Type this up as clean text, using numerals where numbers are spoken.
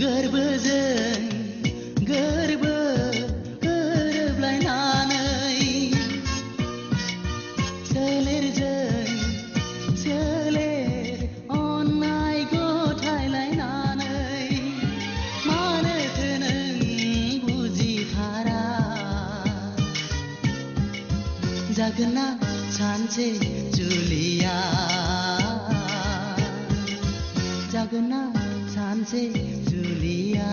गोरबोजों गोरबो गोरोबलायनानै सोलेरजों सोलेर अननाय गथायलायनानै मानोथो नों बुजिथारा जागोन ना सानसे जुलिया जागोन ना सानसे जुलिया